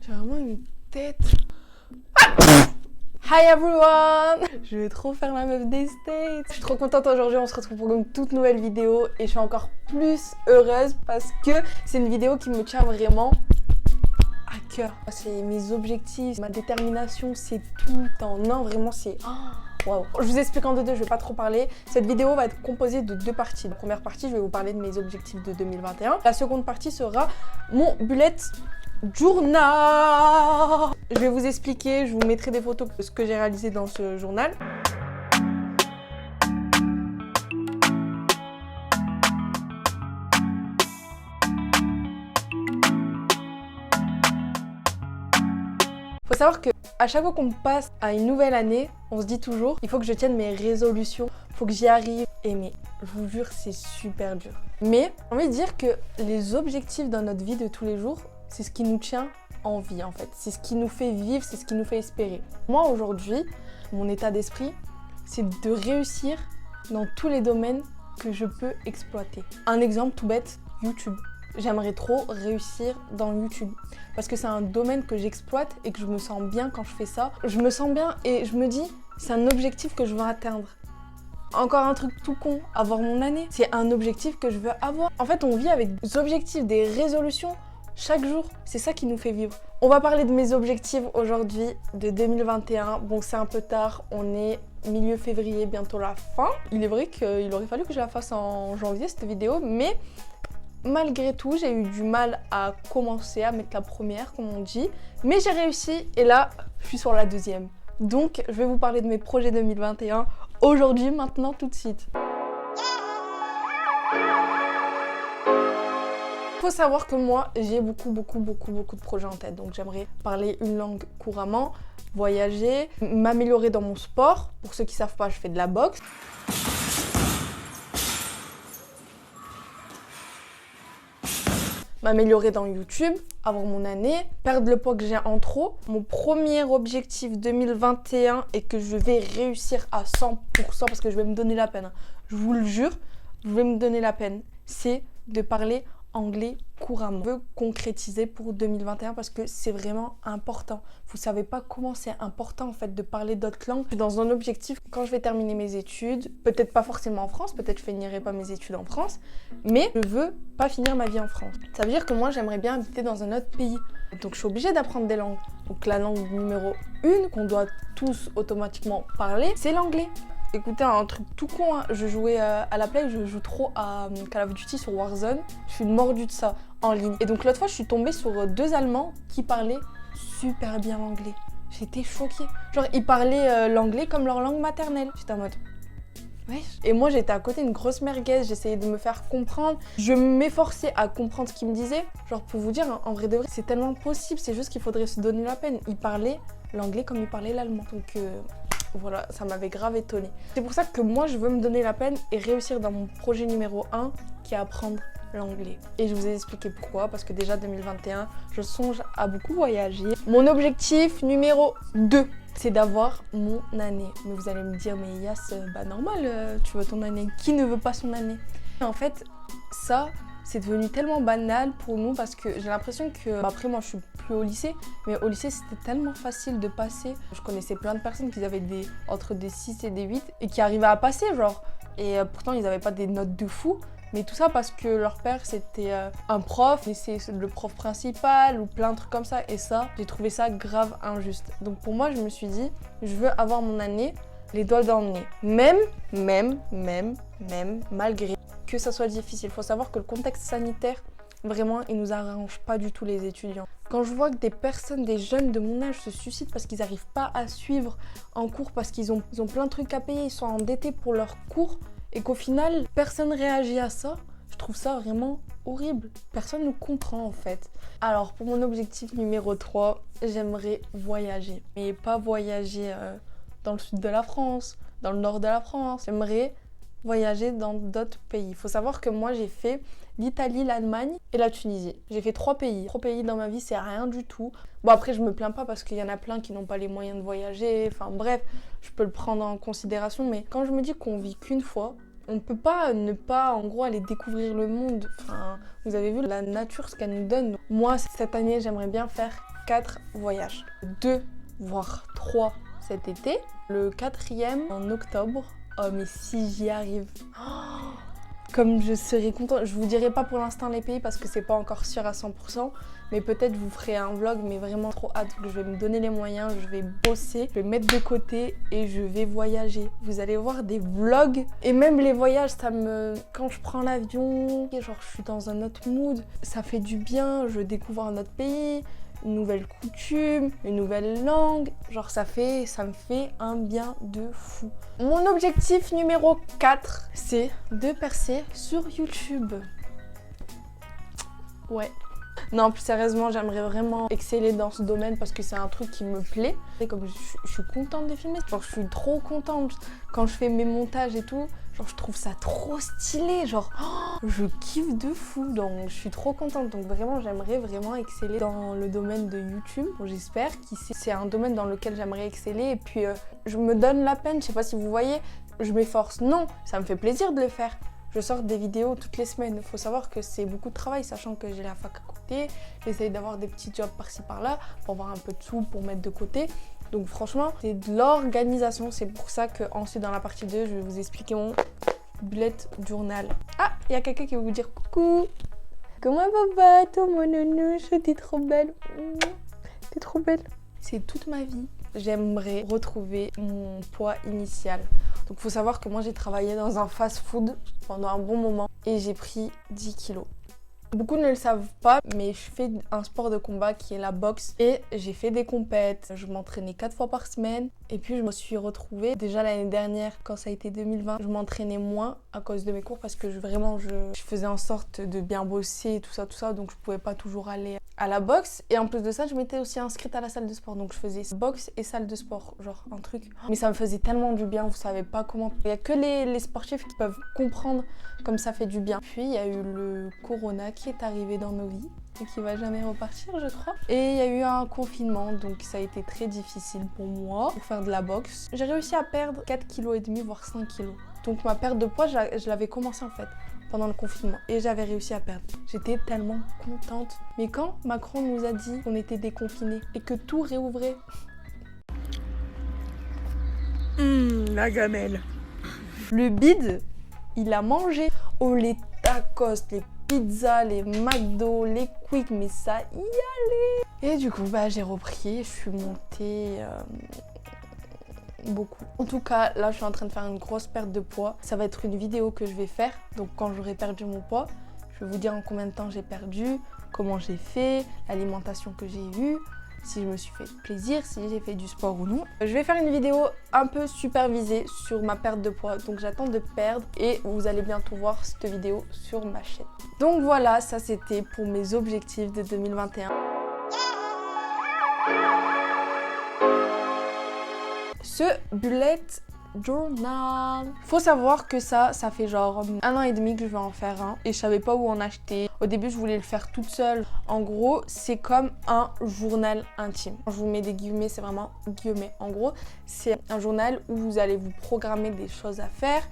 J'ai vraiment une tête. Hi everyone! Je vais trop faire la meuf des States. Je suis trop contente aujourd'hui, on se retrouve pour une toute nouvelle vidéo et je suis encore plus heureuse parce que c'est une vidéo qui me tient vraiment à cœur. C'est mes objectifs, ma détermination, c'est tout en un, vraiment c'est... Waouh. Je vous explique en deux, je vais pas trop parler. Cette vidéo va être composée de deux parties. La première partie, je vais vous parler de mes objectifs de 2021. La seconde partie sera mon bullet journal. Je vais vous expliquer, je vous mettrai des photos de ce que j'ai réalisé dans ce journal. Faut savoir que à chaque fois qu'on passe à une nouvelle année, on se dit toujours, il faut que je tienne mes résolutions, il faut que j'y arrive. Et mais je vous jure, c'est super dur. Mais j'ai envie de dire que les objectifs dans notre vie de tous les jours, c'est ce qui nous tient en vie en fait. C'est ce qui nous fait vivre, c'est ce qui nous fait espérer. Moi aujourd'hui, mon état d'esprit, c'est de réussir dans tous les domaines que je peux exploiter. Un exemple tout bête, YouTube. J'aimerais trop réussir dans YouTube parce que c'est un domaine que j'exploite et que je me sens bien quand je fais ça. Je me sens bien et je me dis, c'est un objectif que je veux atteindre. Encore un truc tout con, avoir mon année, c'est un objectif que je veux avoir. En fait, on vit avec des objectifs, des résolutions chaque jour. C'est ça qui nous fait vivre. On va parler de mes objectifs aujourd'hui de 2021. Bon, c'est un peu tard, on est milieu février, bientôt la fin. Il est vrai qu'il aurait fallu que je la fasse en janvier cette vidéo, mais malgré tout, j'ai eu du mal à commencer, à mettre la première, comme on dit. Mais j'ai réussi et là, je suis sur la deuxième. Donc, je vais vous parler de mes projets 2021 aujourd'hui, maintenant, tout de suite. Il faut savoir que moi, j'ai beaucoup de projets en tête. Donc, j'aimerais parler une langue couramment, voyager, m'améliorer dans mon sport. Pour ceux qui ne savent pas, je fais de la boxe. M'améliorer dans YouTube, avoir mon année, perdre le poids que j'ai en trop. Mon premier objectif 2021 et que je vais réussir à 100% parce que je vais me donner la peine. Je vous le jure, je vais me donner la peine. C'est de parler anglais couramment. Je veux concrétiser pour 2021 parce que c'est vraiment important. Vous savez pas comment c'est important en fait de parler d'autres langues. Je suis dans un objectif quand je vais terminer mes études, peut-être pas forcément en France, peut-être je finirai pas mes études en France, mais je veux pas finir ma vie en France. Ça veut dire que moi j'aimerais bien habiter dans un autre pays. Donc je suis obligée d'apprendre des langues. Donc la langue numéro 1 qu'on doit tous automatiquement parler, c'est l'anglais. Écoutez, un truc tout con, hein. Je jouais à la play, je joue trop à Call of Duty sur Warzone. Je suis mordue de ça en ligne. Et donc l'autre fois, je suis tombée sur deux Allemands qui parlaient super bien l'anglais. J'étais choquée. Genre, ils parlaient l'anglais comme leur langue maternelle. J'étais en mode... Ouais. Et moi, j'étais à côté d'une grosse merguez, j'essayais de me faire comprendre. Je m'efforçais à comprendre ce qu'ils me disaient. Genre, pour vous dire, en vrai de vrai, c'est tellement possible. C'est juste qu'il faudrait se donner la peine. Ils parlaient l'anglais comme ils parlaient l'allemand. Donc... Voilà, ça m'avait grave étonnée. C'est pour ça que moi, je veux me donner la peine et réussir dans mon projet numéro 1, qui est apprendre l'anglais. Et je vous ai expliqué pourquoi, parce que déjà 2021, je songe à beaucoup voyager. Mon objectif numéro 2, c'est d'avoir mon année. Mais vous allez me dire, mais Yas, bah normal, tu veux ton année. Qui ne veut pas son année? En fait, ça... c'est devenu tellement banal pour nous parce que j'ai l'impression que... Après, moi, je suis plus au lycée, mais au lycée, c'était tellement facile de passer. Je connaissais plein de personnes qui avaient entre des 6 et des 8 et qui arrivaient à passer, genre. Et pourtant, ils n'avaient pas des notes de fou. Mais tout ça parce que leur père, c'était un prof, et c'est le prof principal ou plein de trucs comme ça. Et ça, j'ai trouvé ça grave injuste. Donc pour moi, je me suis dit, je veux avoir mon année, les doigts dans le nez. Même, malgré que ça soit difficile. Il faut savoir que le contexte sanitaire, vraiment, il nous arrange pas du tout les étudiants. Quand je vois que des personnes, des jeunes de mon âge se suicident parce qu'ils n'arrivent pas à suivre en cours, parce qu'ils ont plein de trucs à payer, ils sont endettés pour leurs cours, et qu'au final, personne réagit à ça, je trouve ça vraiment horrible. Personne ne comprend en fait. Alors, pour mon objectif numéro 3, j'aimerais voyager. Mais pas voyager dans le sud de la France, dans le nord de la France. J'aimerais voyager dans d'autres pays. Il faut savoir que moi j'ai fait l'Italie, l'Allemagne et la Tunisie. J'ai fait 3 pays. 3 pays dans ma vie, c'est rien du tout. Bon après je me plains pas parce qu'il y en a plein qui n'ont pas les moyens de voyager. Enfin bref, je peux le prendre en considération. Mais quand je me dis qu'on vit qu'une fois, on peut pas ne pas en gros aller découvrir le monde. Enfin, vous avez vu la nature, ce qu'elle nous donne. Moi cette année j'aimerais bien faire 4 voyages. 2 voire 3 cet été. Le 4e en octobre. Oh mais si j'y arrive, comme je serai contente. Je vous dirai pas pour l'instant les pays parce que c'est pas encore sûr à 100%, mais peut-être je vous ferai un vlog, mais vraiment trop hâte. Je vais me donner les moyens, je vais bosser, je vais mettre de côté et je vais voyager. Vous allez voir des vlogs et même les voyages, quand je prends l'avion, genre je suis dans un autre mood, ça fait du bien, je découvre un autre pays, une nouvelle coutume, une nouvelle langue, genre ça me fait un bien de fou. Mon objectif numéro 4, c'est de percer sur YouTube. Ouais. Non, plus sérieusement, j'aimerais vraiment exceller dans ce domaine parce que c'est un truc qui me plaît. Et comme je suis contente de filmer, genre je suis trop contente quand je fais mes montages et tout. Genre je trouve ça trop stylé, genre je kiffe de fou, donc je suis trop contente. Donc vraiment j'aimerais vraiment exceller dans le domaine de YouTube. Bon, j'espère que c'est un domaine dans lequel j'aimerais exceller et puis je me donne la peine, je sais pas si vous voyez, je m'efforce. Non, ça me fait plaisir de le faire. Je sors des vidéos toutes les semaines. Il faut savoir que c'est beaucoup de travail, sachant que j'ai la fac à côté. J'essaye d'avoir des petits jobs par-ci par-là pour avoir un peu de sous pour mettre de côté. Donc franchement, c'est de l'organisation. C'est pour ça qu'ensuite dans la partie 2, je vais vous expliquer mon bullet journal. Ah, il y a quelqu'un qui va vous dire coucou. Comment va, toi mon nounouche? T'es trop belle. T'es trop belle. C'est toute ma vie. J'aimerais retrouver mon poids initial. Donc il faut savoir que moi j'ai travaillé dans un fast-food pendant un bon moment et j'ai pris 10 kilos. Beaucoup ne le savent pas, mais je fais un sport de combat qui est la boxe et j'ai fait des compètes. Je m'entraînais 4 fois par semaine et puis je me suis retrouvée déjà l'année dernière quand ça a été 2020. Je m'entraînais moins à cause de mes cours parce que je faisais en sorte de bien bosser et tout ça, donc je pouvais pas toujours aller à la boxe. Et en plus de ça, je m'étais aussi inscrite à la salle de sport, donc je faisais boxe et salle de sport, genre un truc. Mais ça me faisait tellement du bien, vous savez pas comment. Il y a que les sportifs qui peuvent comprendre comme ça fait du bien. Puis il y a eu le corona qui est arrivé dans nos vies et qui va jamais repartir, je crois. Et il y a eu un confinement, donc ça a été très difficile pour moi pour faire de la boxe. J'ai réussi à perdre 4,5 kg, voire 5 kg. Donc ma perte de poids, je l'avais commencé en fait pendant le confinement et j'avais réussi à perdre. J'étais tellement contente. Mais quand Macron nous a dit qu'on était déconfinés et que tout réouvrait... La gamelle. Le bide, il a mangé. Oh, les tacos, les pizzas, les McDo, les Quick, mais ça y allait. Et du coup, j'ai repris, je suis montée beaucoup. En tout cas, là, je suis en train de faire une grosse perte de poids. Ça va être une vidéo que je vais faire. Donc, quand j'aurai perdu mon poids, je vais vous dire en combien de temps j'ai perdu, comment j'ai fait, l'alimentation que j'ai eue, si je me suis fait plaisir, si j'ai fait du sport ou non. Je vais faire une vidéo un peu supervisée sur ma perte de poids, donc j'attends de perdre et vous allez bientôt voir cette vidéo sur ma chaîne. Donc voilà, ça c'était pour mes objectifs de 2021. Ce bullet journal. Faut savoir que ça fait genre 1 an et demi que je vais en faire un et je savais pas où en acheter. Au début, je voulais le faire toute seule. En gros, c'est comme un journal intime. Je vous mets des guillemets, c'est vraiment guillemets. En gros, c'est un journal où vous allez vous programmer des choses à faire.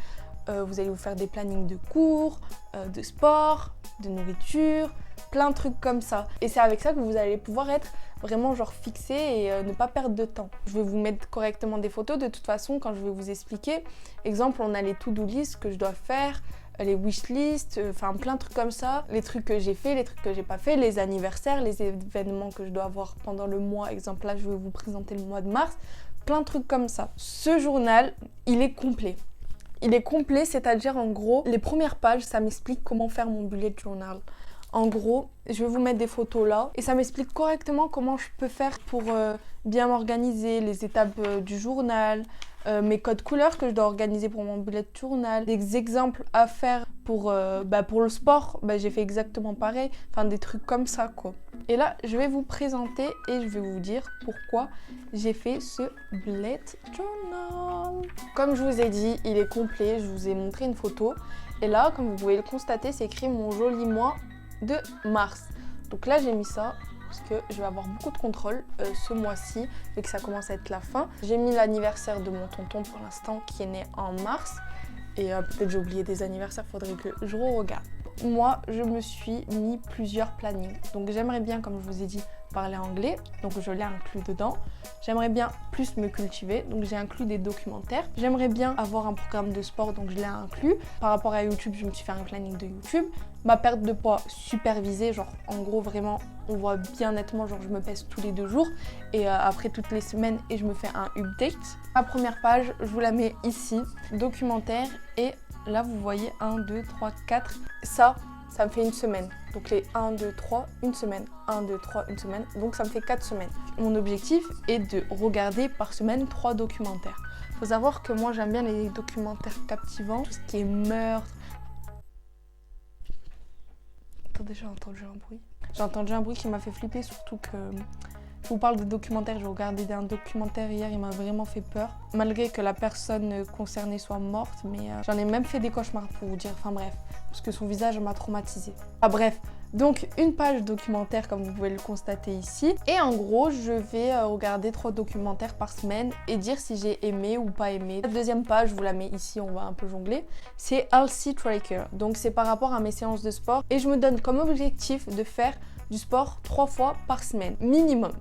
Vous allez vous faire des plannings de cours, de sport, de nourriture, plein de trucs comme ça. Et c'est avec ça que vous allez pouvoir être vraiment genre fixé et ne pas perdre de temps. Je vais vous mettre correctement des photos de toute façon quand je vais vous expliquer. Exemple, on a les to-do list que je dois faire, les wish list, enfin plein de trucs comme ça. Les trucs que j'ai fait, les trucs que j'ai pas fait, les anniversaires, les événements que je dois avoir pendant le mois. Exemple là, je vais vous présenter le mois de mars. Plein de trucs comme ça. Ce journal, il est complet. Il est complet, c'est-à-dire en gros, les premières pages, ça m'explique comment faire mon bullet journal. En gros, je vais vous mettre des photos là et ça m'explique correctement comment je peux faire pour bien m'organiser, les étapes du journal, mes codes couleurs que je dois organiser pour mon bullet journal, des exemples à faire pour le sport, j'ai fait exactement pareil, enfin des trucs comme ça quoi. Et là, je vais vous présenter et je vais vous dire pourquoi j'ai fait ce bullet journal. Comme je vous ai dit, il est complet, je vous ai montré une photo et là, comme vous pouvez le constater, c'est écrit mon joli mois de mars. Donc là j'ai mis ça parce que je vais avoir beaucoup de contrôle ce mois-ci vu que ça commence à être la fin. J'ai mis l'anniversaire de mon tonton pour l'instant qui est né en mars et peut-être j'ai oublié des anniversaires, faudrait que je regarde. moi, je me suis mis plusieurs plannings. Donc j'aimerais bien, comme je vous ai dit, parler anglais, donc je l'ai inclus dedans. J'aimerais bien plus me cultiver, donc j'ai inclus des documentaires. J'aimerais bien avoir un programme de sport, donc je l'ai inclus. Par rapport à YouTube, je me suis fait un planning de YouTube. Ma perte de poids supervisée, genre en gros vraiment, on voit bien nettement, genre je me pèse tous les 2 jours et après toutes les semaines et je me fais un update. Ma première page, je vous la mets ici, documentaire, et là vous voyez 1, 2, 3, 4, ça me fait une semaine. Donc les 1, 2, 3, une semaine. 1, 2, 3, une semaine. Donc ça me fait 4 semaines. Mon objectif est de regarder par semaine 3 documentaires. Faut savoir que moi j'aime bien les documentaires captivants, tout ce qui est meurtre. Attendez, j'ai entendu un bruit. J'ai entendu un bruit qui m'a fait flipper, surtout que je vous parle de documentaires. J'ai regardé un documentaire hier, il m'a vraiment fait peur. Malgré que la personne concernée soit morte, mais j'en ai même fait des cauchemars pour vous dire. Enfin bref, parce que son visage m'a traumatisée. Ah bref, donc une page documentaire comme vous pouvez le constater ici. Et en gros, je vais regarder 3 documentaires par semaine et dire si j'ai aimé ou pas aimé. La deuxième page, je vous la mets ici, on va un peu jongler. C'est Healthy Tracker. Donc c'est par rapport à mes séances de sport. Et je me donne comme objectif de faire du sport 3 fois par semaine, minimum.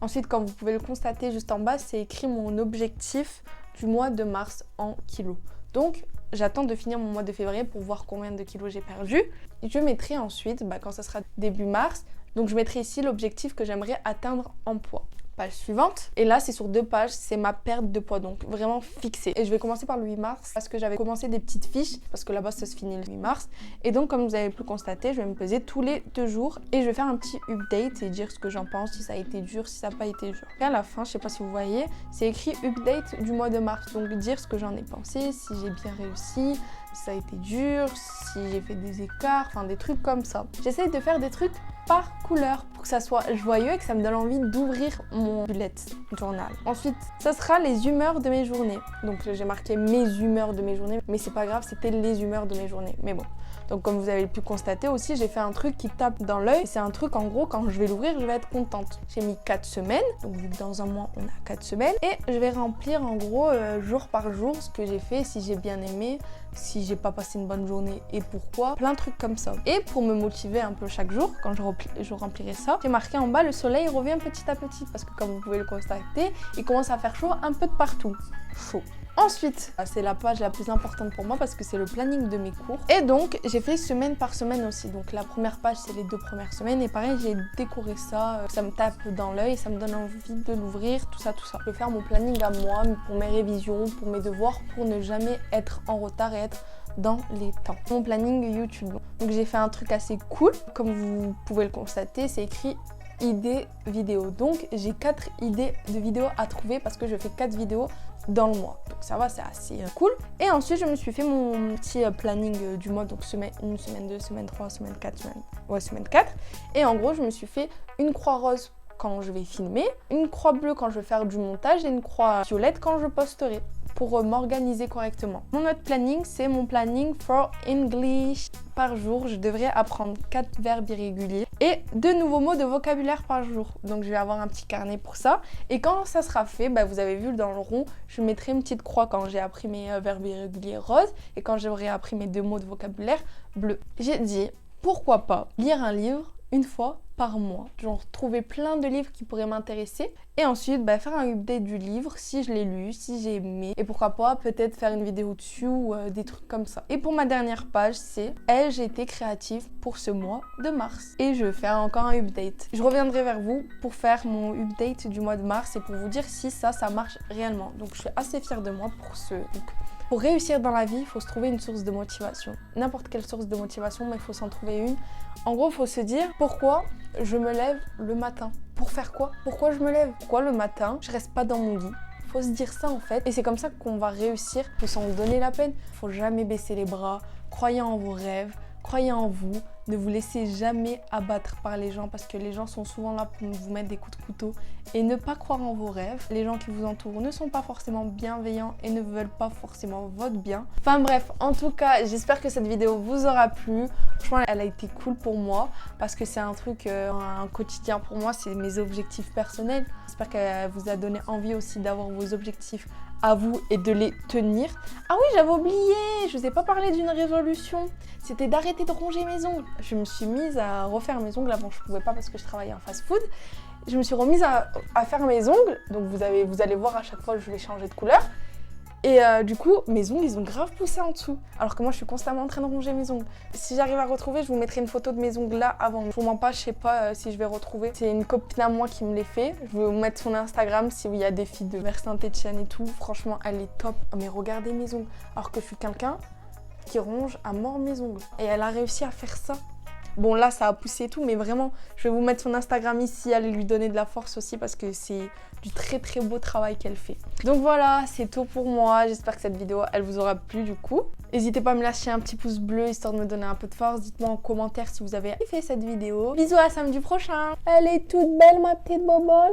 Ensuite, comme vous pouvez le constater juste en bas, c'est écrit mon objectif du mois de mars en kilos. Donc, j'attends de finir mon mois de février pour voir combien de kilos j'ai perdu. Et je mettrai ensuite, quand ça sera début mars, donc je mettrai ici l'objectif que j'aimerais atteindre en poids. Page suivante. Et là, c'est sur 2 pages, c'est ma perte de poids, donc vraiment fixée. Et je vais commencer par le 8 mars parce que j'avais commencé des petites fiches, parce que là-bas, ça se finit le 8 mars. Et donc, comme vous avez pu le constater, je vais me peser tous les 2 jours et je vais faire un petit update et dire ce que j'en pense, si ça a été dur, si ça n'a pas été dur. Et à la fin, je sais pas si vous voyez, c'est écrit update du mois de mars, donc dire ce que j'en ai pensé, si j'ai bien réussi, si ça a été dur, si j'ai fait des écarts, enfin des trucs comme ça. J'essaye de faire des trucs par couleur pour que ça soit joyeux et que ça me donne envie d'ouvrir mon bullet journal. Ensuite, ça sera les humeurs de mes journées. Donc j'ai marqué mes humeurs de mes journées, mais c'est pas grave, c'était les humeurs de mes journées. Mais bon. Donc comme vous avez pu constater aussi, j'ai fait un truc qui tape dans l'œil. C'est un truc en gros, quand je vais l'ouvrir, je vais être contente. J'ai mis 4 semaines, donc vu que dans un mois on a 4 semaines. Et je vais remplir en gros jour par jour ce que j'ai fait, si j'ai bien aimé, si j'ai pas passé une bonne journée et pourquoi. Plein de trucs comme ça. Et pour me motiver un peu chaque jour, quand je remplirai ça, j'ai marqué en bas le soleil revient petit à petit. Parce que comme vous pouvez le constater, il commence à faire chaud un peu de partout. Chaud. Ensuite, c'est la page la plus importante pour moi parce que c'est le planning de mes cours. Et donc, j'ai fait semaine par semaine aussi. Donc, la première page, c'est les 2 premières semaines. Et pareil, j'ai décoré ça. Ça me tape dans l'œil, ça me donne envie de l'ouvrir, tout ça, tout ça. Je vais faire mon planning à moi pour mes révisions, pour mes devoirs, pour ne jamais être en retard et être dans les temps. Mon planning YouTube. Donc, j'ai fait un truc assez cool. Comme vous pouvez le constater, c'est écrit idées vidéo. Donc, j'ai 4 idées de vidéos à trouver parce que je fais 4 vidéos dans le mois. Donc ça va, c'est assez cool. Et ensuite, je me suis fait mon petit planning du mois. Donc semaine 1, semaine 2, semaine 3, semaine 4, semaine 4. Et en gros, je me suis fait une croix rose quand je vais filmer, une croix bleue quand je vais faire du montage et une croix violette quand je posterai pour m'organiser correctement. Mon autre planning, c'est mon planning for English. Par jour, je devrais apprendre 4 verbes irréguliers et 2 nouveaux mots de vocabulaire par jour. Donc je vais avoir un petit carnet pour ça. Et quand ça sera fait, vous avez vu dans le rond, je mettrai une petite croix quand j'ai appris mes verbes irréguliers roses et quand j'aurai appris mes 2 mots de vocabulaire bleu. J'ai dit, pourquoi pas lire un livre une fois par mois. Genre trouver plein de livres qui pourraient m'intéresser et ensuite faire un update du livre si je l'ai lu, si j'ai aimé et pourquoi pas peut-être faire une vidéo dessus ou des trucs comme ça. Et pour ma dernière page, c'est ai-je été créative pour ce mois de mars et je vais faire encore un update. Je reviendrai vers vous pour faire mon update du mois de mars et pour vous dire si ça marche réellement. Donc je suis assez fière de moi pour ce... Pour réussir dans la vie, il faut se trouver une source de motivation. N'importe quelle source de motivation, mais il faut s'en trouver une. En gros, il faut se dire pourquoi je me lève le matin. Pour faire quoi? Pourquoi je me lève? Pourquoi le matin, je reste pas dans mon lit? Il faut se dire ça en fait. Et c'est comme ça qu'on va réussir. Il faut s'en donner la peine. Il faut jamais baisser les bras. Croyez en vos rêves. Croyez en vous. Ne vous laissez jamais abattre par les gens parce que les gens sont souvent là pour vous mettre des coups de couteau. Et ne pas croire en vos rêves. Les gens qui vous entourent ne sont pas forcément bienveillants et ne veulent pas forcément votre bien. Enfin bref, en tout cas, j'espère que cette vidéo vous aura plu. Franchement, elle a été cool pour moi parce que c'est un truc, un quotidien pour moi, c'est mes objectifs personnels. J'espère qu'elle vous a donné envie aussi d'avoir vos objectifs à vous et de les tenir. Ah oui, j'avais oublié, je vous ai pas parlé d'une résolution. C'était d'arrêter de ronger mes ongles. Je me suis mise à refaire mes ongles. Avant, je pouvais pas parce que je travaillais en fast-food. Je me suis remise à faire mes ongles. Donc vous allez voir à chaque fois que je vais changer de couleur. Et du coup, mes ongles, ils ont grave poussé en dessous. Alors que moi, je suis constamment en train de ronger mes ongles. Si j'arrive à retrouver, je vous mettrai une photo de mes ongles là avant. Je vous mens pas, je sais pas si je vais retrouver. C'est une copine à moi qui me les fait. Je vais vous mettre son Instagram si il y a des filles de vers Saint-Etienne et tout. Franchement, elle est top. Mais regardez mes ongles. Alors que je suis quelqu'un qui ronge à mort mes ongles. Et elle a réussi à faire ça. Bon là ça a poussé et tout, mais vraiment je vais vous mettre son Instagram ici, allez lui donner de la force aussi parce que c'est du très très beau travail qu'elle fait. Donc voilà, c'est tout pour moi, j'espère que cette vidéo elle vous aura plu du coup. N'hésitez pas à me lâcher un petit pouce bleu histoire de me donner un peu de force, dites-moi en commentaire si vous avez kiffé cette vidéo. Bisous à samedi prochain. Elle est toute belle ma petite bobole.